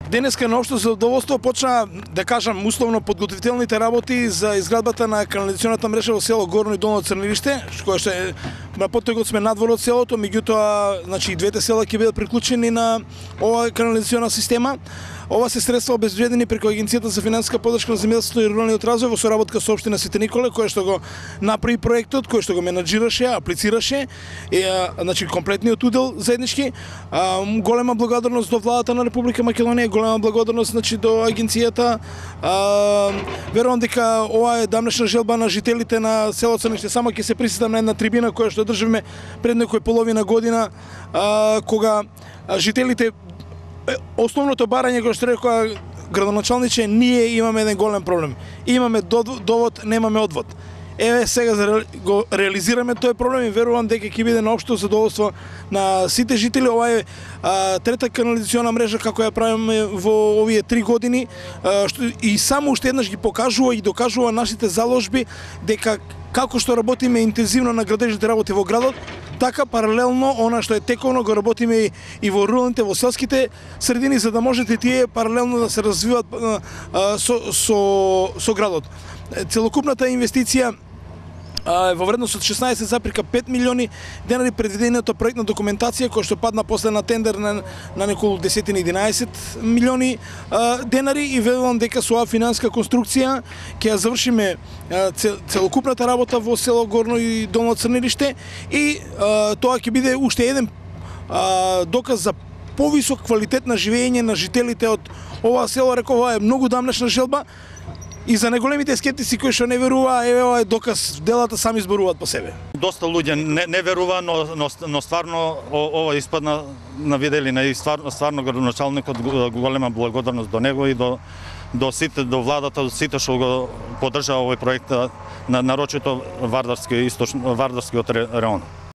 Денеска на општо задоволство почна, да кажам, условно подготвителните работи за изградбата на канализационната мрежа во село Горно и Долно Црнилиште, која што е на потегот сме надвор од селото, меѓутоа, значи и двете села ќе бидат приклучени на оваа канализациона система. Ова се средства обезбедени преку Агенцијата за финансиска поддршка на земјоделството и руралниот развој во соработка со општина Свети Николе, која што го направи проектот, кој што го менаџираше, аплицираше, значи комплетниот удел заеднички. Голема благодарност до владата на Република Македонија, голема благодарност значи до агенцијата. Верувам дека ова е дамнешна желба на жителите на село Црнилиште. Само ќе се присетам на една трибина која што држиме пред некој половина година, кога жителите основното барање го што рекоа градоначалниче, ние имаме еден голем проблем. Имаме довод, немаме одвод. Еве сега го реализираме тој проблем и верувам дека ќе биде на општо задоволство на сите жители. Ова е трета канализациона мрежа како ја правиме во овие 3 години, и само уште еднаш ги покажува и докажува нашите заложби дека како што работиме интензивно на градежните работи во градот, така паралелно она што е тековно го работиме и во руралните, во селските средини, за да можете тие паралелно да се развиваат со градот. Целокупната инвестиција во вредност од 16,5 милиони денари, предвидената проектна документација која што падна после на тендер на неколку 10-11 милиони денари, и верувам дека со оваа финансиска конструкција ќе ја завршиме целокупната работа во село Горно и Долно Црнилиште, и тоа ќе биде уште еден доказ за повисок квалитет на живење на жителите од оваа село. Реков, ова е многу дамнешна желба. И за неголемите скептици кои што не веруваа, еве ова е доказ, делата сами зборуваат по себе. Доста луѓе не верува, но стварно ова испадна на виделина, и стварно градоначалникот, голема благодарност до него и до сите, до владата, до сите што го поддржаа овој проект, нарочито Вардарскиот район.